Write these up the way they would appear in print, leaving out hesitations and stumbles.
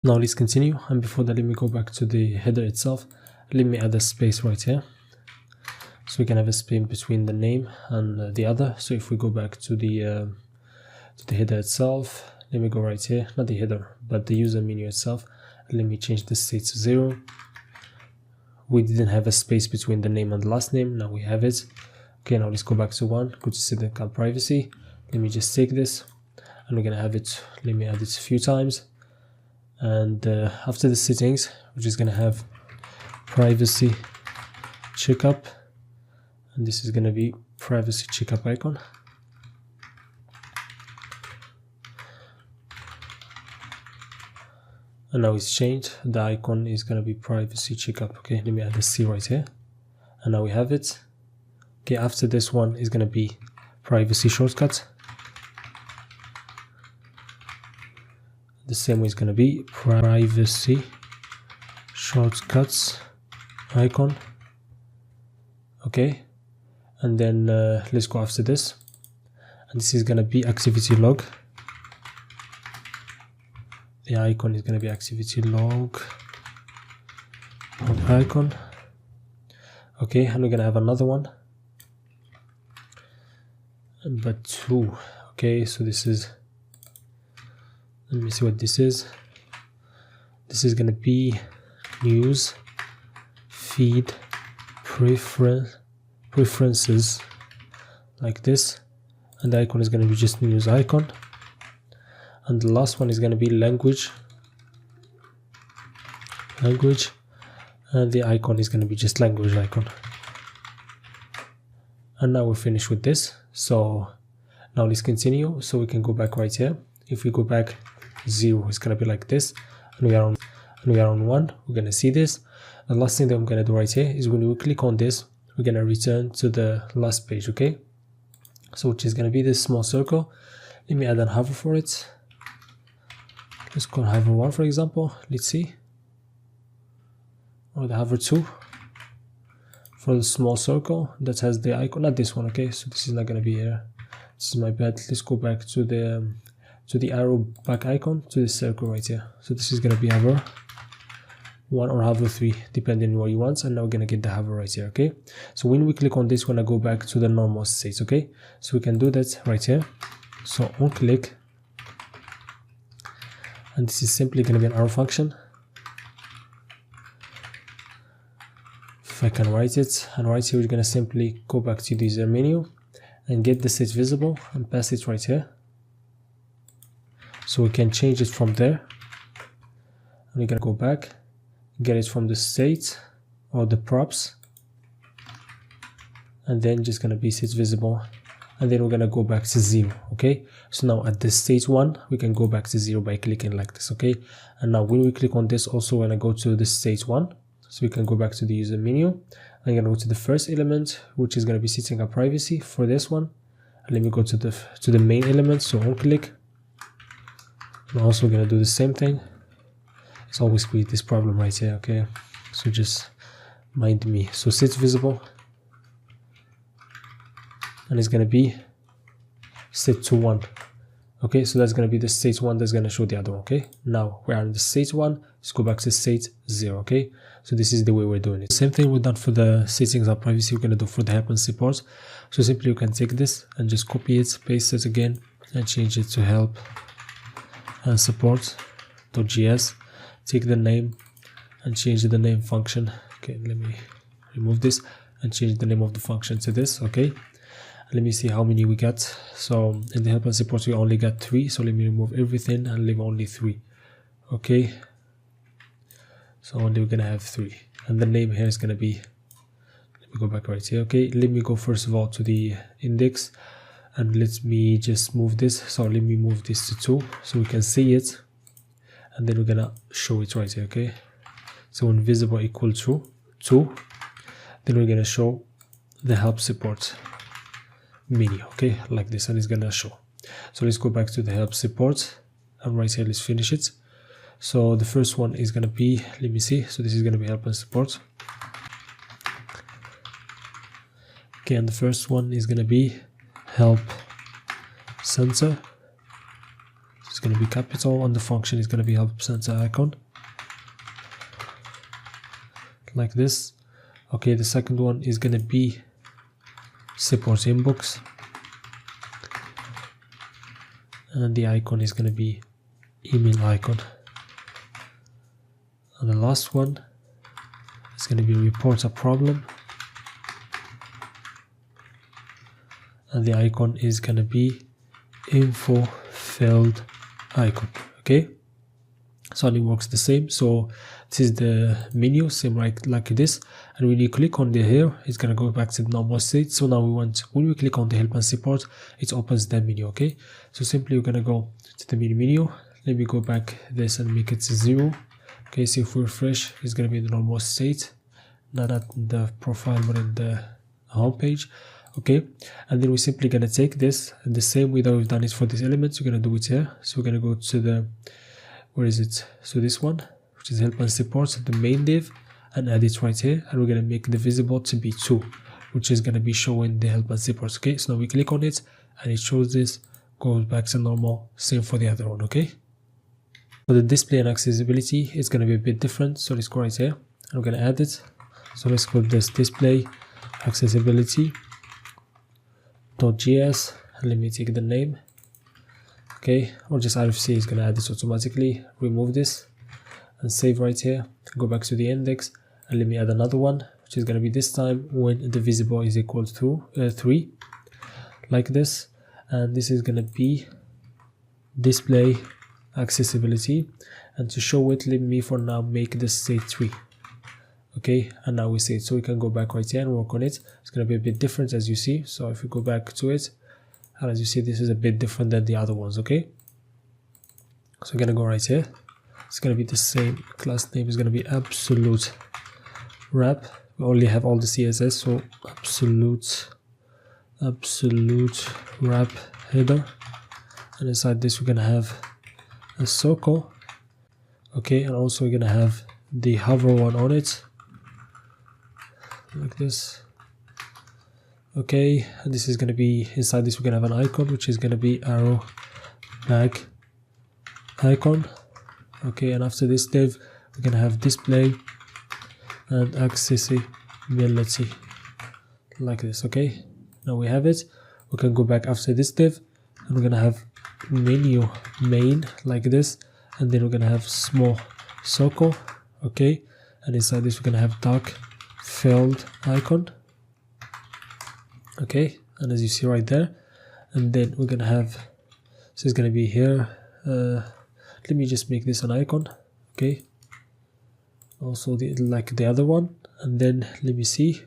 Now let's continue, and before that let me go back to the header itself. Let me add a space right here, so we can have a space between the name and the other. So if we go back to the header itself, let me go right here, not the header but the user menu itself. Let me change the state to 0. We didn't have a space between the name and the last name, now we have it. Okay, now let's go back to 1, go to setting account privacy. Let me just take this and we're gonna have it, let me add it a few times. And after the settings, we're just gonna have privacy checkup, and this is gonna be privacy checkup icon. And now it's changed, the icon is gonna be privacy checkup. Okay, let me add a C right here, and now we have it. Okay, after this one is gonna be privacy shortcut. The same way is gonna be privacy shortcuts icon. Okay, and then let's go after this, and this is gonna be activity log. The icon is gonna be activity log icon. Okay, and we're gonna have another one, but 2. Okay, so this is, let me see what this is. This is gonna be news feed preferences, like this, and the icon is gonna be just news icon. And the last one is gonna be language, and the icon is gonna be just language icon. And now we're finished with this. So now let's continue. So we can go back right here. If we go back 0, it's gonna be like this, and we are on 1. We're gonna see this. The last thing that I'm gonna do right here is when we click on this, we're gonna return to the last page. Okay, so which is gonna be this small circle. Let me add a hover for it. Let's call hover 1 for example. Let's see, or the hover 2 for the small circle that has the icon, not this one. Okay, so this is not gonna be here, this is my bad. Let's go back to the arrow back icon, to the circle right here. So this is gonna be hover 1 or hover 3 depending on what you want, and now we're gonna get the hover right here. Okay, so when we click on this, we're gonna go back to the normal state. Okay, so we can do that right here. So on click, and this is simply gonna be an arrow function. If I can write it, and right here we're gonna simply go back to the user menu and get the state visible and pass it right here, so we can change it from there. And we're gonna go back, get it from the state or the props, and then just gonna be state visible, and then we're gonna go back to 0. Okay, so now at the state 1 we can go back to 0 by clicking like this. Okay, and now when we click on this, also when I go to the state 1, so we can go back to the user menu. I'm gonna go to the first element, which is gonna be setting up privacy for this one. And let me go to the main element, so on click, and also we're gonna do the same thing. It's always create this problem right here. Okay, so just mind me. So set visible, and it's gonna be set to 1. Okay, so that's gonna be the state 1 that's gonna show the other one. Okay, now we are in the state 1. Let's go back to state 0. Okay, so this is the way we're doing it. Same thing we've done for the settings of privacy, we're gonna do for the help and support. So simply you can take this and just copy it, paste it again, and change it to help and support.js. Take the name and change the name function. Okay, let me remove this and change the name of the function to this. Okay, let me see how many we got. So in the help and support we only got 3, so let me remove everything and leave only 3. Okay, so only we're gonna have 3, and the name here is gonna be, let me go back right here. Okay, let me go first of all to the index, and let me just move this. So let me move this to 2 so we can see it, and then we're gonna show it right here. Okay, so when visible equal to 2, then we're gonna show the help support menu. Okay, like this, and it's gonna show. So let's go back to the help support, and right here let's finish it. So the first one is gonna be, let me see, so this is gonna be help and support. Okay, and the first one is gonna be help center. It's it's going to be capital, and the function is going to be help center icon, like this. Okay, the second one is going to be support inbox, and the icon is going to be email icon, and the last one is going to be report a problem, and the icon is going to be info field icon. Okay, so it works the same. So this is the menu, same like this, and when you click on the here, it's gonna go back to the normal state. So now when we click on the help and support, it opens the menu. Okay, so simply we're gonna go to the menu. Let me go back this and make it 0. Okay, so if we refresh, it's gonna be in the normal state, not at the profile but in the home page. Okay, and then we're simply gonna take this and the same way that we've done it for these elements, we're gonna do it here. So we're gonna go to the, where is it? So this one, which is help and support, the main div, and add it right here, and we're gonna make the visible to be 2, which is gonna be showing the help and support. Okay, so now we click on it and it shows this, goes back to normal. Same for the other one. Okay, for the display and accessibility, it's gonna be a bit different. So let's go right here and we're gonna add it. So let's call this display accessibility .js, and let me take the name. Okay, or just RFC is gonna add this automatically. Remove this and save right here. Go back to the index and let me add another one, which is gonna be this time when the visible is equal to 3, like this, and this is gonna be display accessibility. And to show it, let me for now make this say 3. Okay, and now we see it, so we can go back right here and work on it. It's going to be a bit different as you see. So if we go back to it, and as you see, this is a bit different than the other ones. Okay, so we're going to go right here. It's going to be the same. Class name is going to be absolute wrap. We only have all the CSS, so absolute wrap header, and inside this we're going to have a circle. Okay, and also we're going to have the hover one on it, like this. Okay, and this is going to be inside this, we're going to have an icon, which is going to be arrow back icon. Okay, and after this div, we're going to have display and accessibility, like this. Okay, now we have it. We can go back after this div, and we're going to have menu main, like this, and then we're going to have small circle. Okay, and inside this, we're going to have dark filled icon. Okay, and as you see right there, and then we're gonna have, so it's gonna be here. Let me just make this an icon. Okay, also like the other one, and then let me see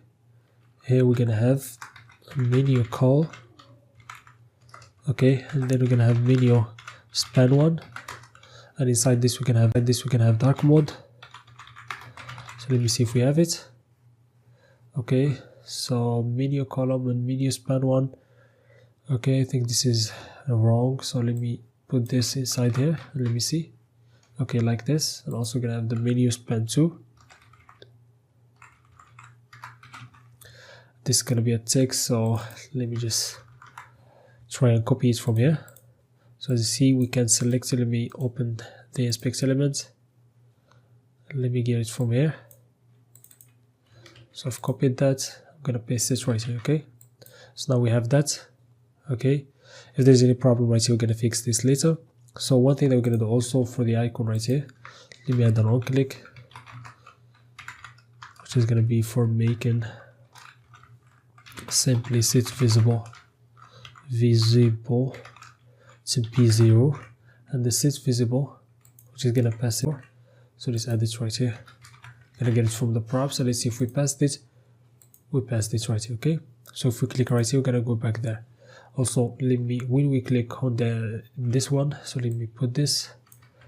here, we're gonna have a menu call. Okay, and then we're gonna have menu span one, and inside this we can have dark mode. So let me see if we have it. Okay, so menu column and menu span one. Okay, I think this is wrong, so let me put this inside here. Let me see. Okay, like this, and also gonna have the menu span 2. This is gonna be a text, so let me just try and copy it from here. So as you see, we can select it. Let me open the inspect element. Let me get it from here. So I've copied that. I'm gonna paste it right here. Okay, so now we have that. Okay, if there's any problem right here, we're gonna fix this later. So one thing that we're gonna do also for the icon right here, let me add an on click, which is gonna be for making simply set visible to be 0, and the set visible, which is gonna pass it. So just add it right here. Gonna get it from the props. So let's see if we passed it. We passed it right here. Okay, so if we click right here, we're gonna go back there. Also, when we click on this one, so let me put this.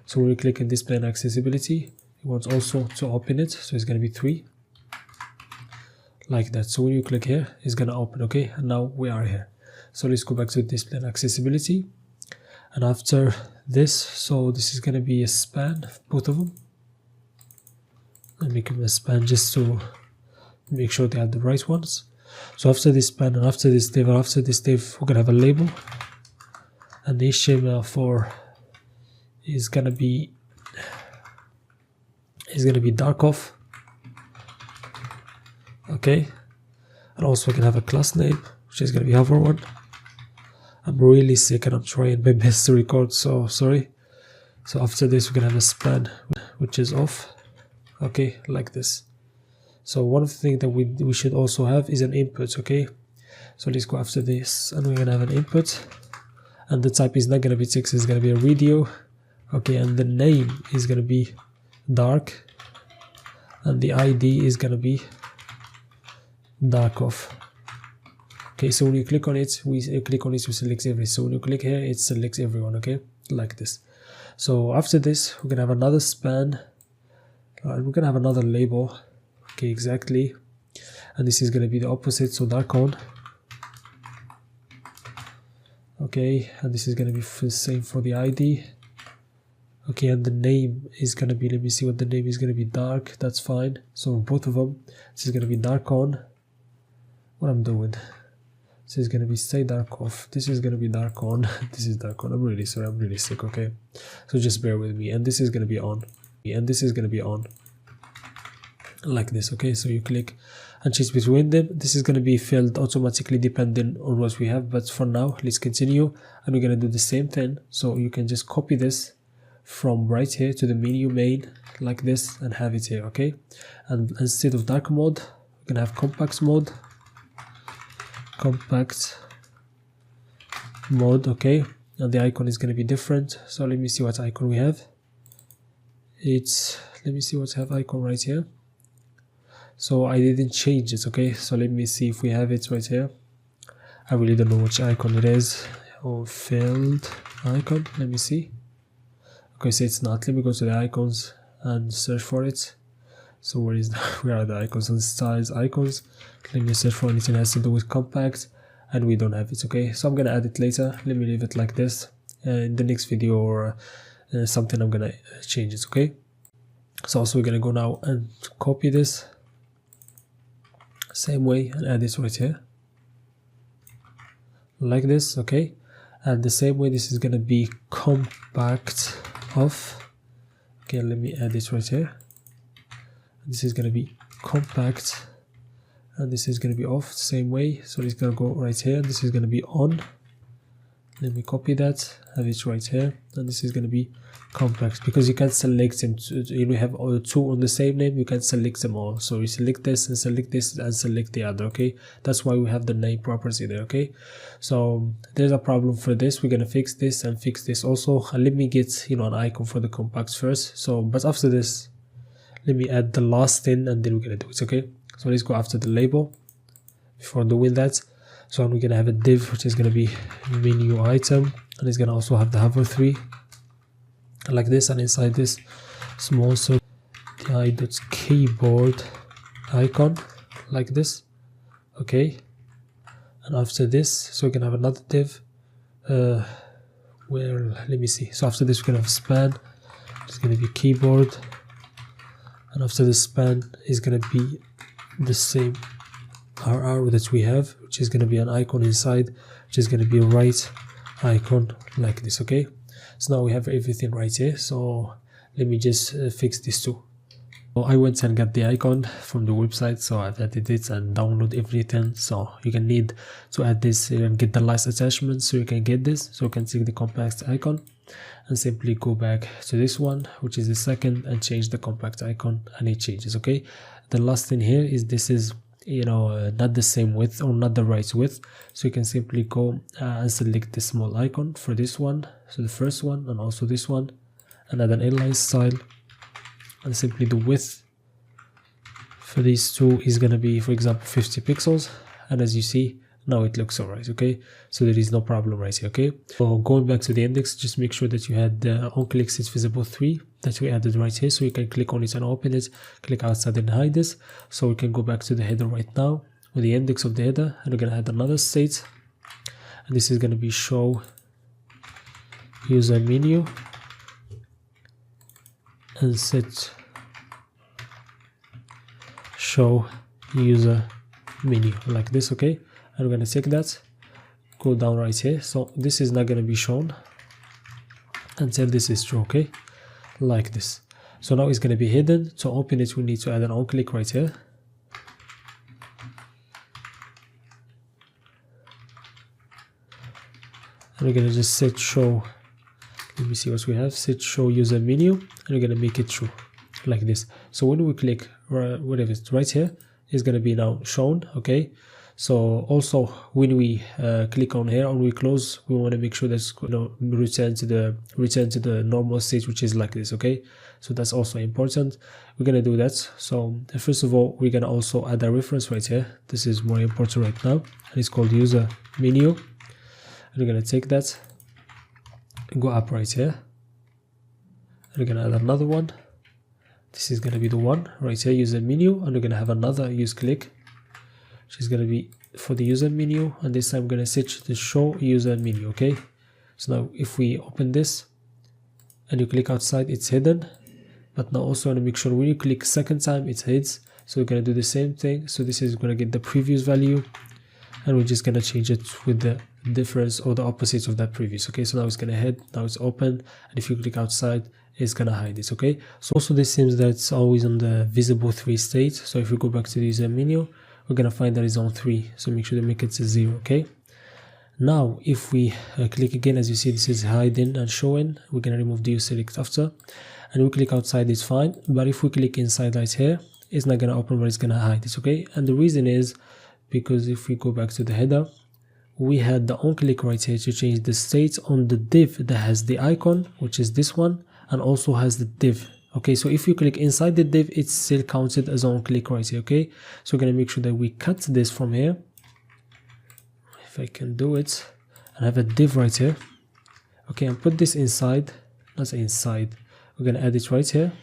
So when we click on display and accessibility, it wants also to open it, so it's gonna be 3, like that. So when you click here, it's gonna open. Okay, and now we are here. So let's go back to display and accessibility, and after this, so this is gonna be a span, both of them. Let me give them a span just to make sure they are the right ones. So after this span and after this div, we're gonna have a label and HTML for is gonna be dark off. Okay, and also we can have a class name which is gonna be hover one. I'm really sick and I'm trying my best to record, so sorry. So after this we're gonna have a span which is off. Okay, like this. So one of the things that we should also have is an input. Okay, so let's go after this, and we're gonna have an input, and the type is not gonna be text, it's gonna be a video. Okay, and the name is gonna be dark, and the ID is gonna be dark off. Okay, so when you click on it, we select every. So when you click here, it selects everyone. Okay, like this. So after this, we're gonna have another span. We're gonna have another label. Okay, exactly. And this is gonna be the opposite, so dark on. Okay, and this is gonna be the same for the ID. Okay, and the name is gonna be, let me see what the name is gonna be, dark. That's fine. So both of them, this is gonna be dark on. What I'm doing, this is gonna be stay dark off. This is gonna be dark on. This is dark on. I'm really sorry, I'm really sick. Okay, so just bear with me. And this is gonna be on, and this is gonna be on, like this. Okay, so you click and change between them. This is gonna be filled automatically depending on what we have, but for now let's continue, and we're gonna do the same thing. So you can just copy this from right here to the menu main like this and have it here. Okay, and instead of dark mode, we're gonna have compact mode. Okay, and the icon is going to be different. So let me see what icon we have. Let me see what have icon right here. So I didn't change it. Okay, so let me see if we have it right here. I really don't know which icon it is. Oh, filled icon, let me see. Okay, so it's not. Let me go to the icons and search for it. So where are the icons? On styles icons. Let me search for anything that has to do with compact, and we don't have it. Okay, so I'm gonna add it later. Let me leave it like this. In the next video or something, I'm gonna change it. Okay, so also we're gonna go now and copy this same way and add it right here like this. Okay, and the same way this is gonna be compact off. Okay, let me add it right here. This is gonna be compact, and this is gonna be off the same way. So it's gonna go right here. This is gonna be on. Let me copy that, have it right here, and this is gonna be compact, because you can select them. You have all two on the same name, you can select them all. So you select this and select this and select the other. Okay, that's why we have the name property there. Okay, so there's a problem for this. We're gonna fix this and fix this also. And let me get an icon for the compacts first. So but after this, let me add the last thing and then we're gonna do it. Okay, so let's go after the label before doing that. So we're gonna have a div which is gonna be menu item, and it's gonna also have the hover 3 like this, and inside this small circle the i.keyboard icon like this. Okay, and after this, so we're gonna have another div where, let me see, so after this we're gonna have span, it's gonna be keyboard, and after the span is going to be the same RR that we have, which is going to be an icon inside, which is going to be a right icon like this. Okay, so now we have everything right here. So let me just fix this too. So I went and got the icon from the website, so I've added it and download everything. So you can need to add this and get the last attachment, so you can get this. So you can take the compact icon and simply go back to this one, which is the second, and change the compact icon, and it changes. Okay, the last thing here is this is not the same width or not the right width, so you can simply go and select the small icon for this one, so the first one and also this one, and add an inline style, and simply the width for these two is going to be, for example, 50 pixels, and as you see now it looks alright. Okay, so there is no problem right here. Okay, so going back to the index, just make sure that you had the on click is visible 3 that we added right here, so you can click on it and open it, click outside and hide this. So we can go back to the header right now with the index of the header, and we're gonna add another state, and this is gonna be show user menu, and set show user menu like this. Okay, and we're gonna check that, go down right here. So this is not gonna be shown, until this is true, okay, like this. So now it's going to be hidden. To open it, we need to add an on click right here. And we're going to just set show, let me see what we have, set show user menu, and we're going to make it true like this. So when we click whatever it's right here, it's going to be now shown, okay. So also when we click on here and we close, we want to make sure that's return to the normal state, which is like this, okay. So that's also important. We're going to do that. So first of all, we're going to also add a reference right here. This is more important right now, and it's called user menu. And we're going to take that, go up right here, and we're going to add another one. This is going to be the one right here, user menu, and we're going to have another use click, which is going to be for the user menu, and this time I'm going to set the show user menu, okay. So now if we open this and you click outside, it's hidden, but now also want to make sure when you click second time it hides. So we're going to do the same thing. So this is going to get the previous value, and we're just going to change it with the difference or the opposite of that previous, okay. So now it's going to hide, now it's open, and if you click outside, it's going to hide this, okay. So also this seems that it's always on the visible 3 state. So if we go back to the user menu, we're going to find that it's on 3, so make sure to make it to 0, okay. Now if we click again, as you see, this is hiding and showing. We're going to remove the use select after, and we click outside, it's fine. But if we click inside right here, it's not going to open, but it's going to hide this, okay. And the reason is because if we go back to the header, we had the on click right here to change the state on the div that has the icon, which is this one, and also has the div, okay. So if you click inside the div, it's still counted as on click right here, okay. So we're going to make sure that we cut this from here, if I can do it, and have a div right here, okay, and put this inside, not inside, we're going to add it right here,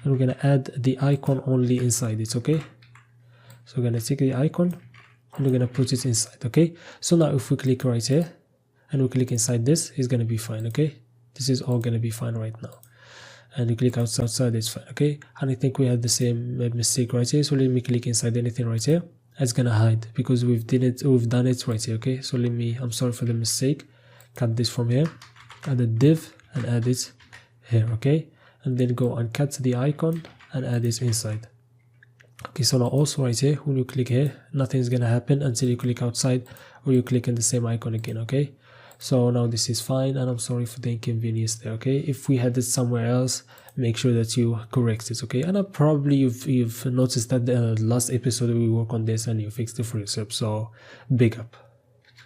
and we're going to add the icon only inside it, okay. So we're going to take the icon and we're going to put it inside, okay. So now if we click right here and we click inside this, it's going to be fine, okay. This is all going to be fine right now. And you click outside, it's fine, okay. And I think we had the same mistake right here. So let me click inside anything right here. It's going to hide because we've done it right here, okay. So I'm sorry for the mistake. Cut this from here, add a div and add it here, okay. And then go and cut the icon and add this inside. Okay, so now also right here, when you click here, nothing's gonna happen until you click outside or you click on the same icon again, okay. So now this is fine, and I'm sorry for the inconvenience there, okay. If we had it somewhere else, make sure that you correct it, okay. And probably you've noticed that the last episode we work on this and you fixed it for yourself, so big up.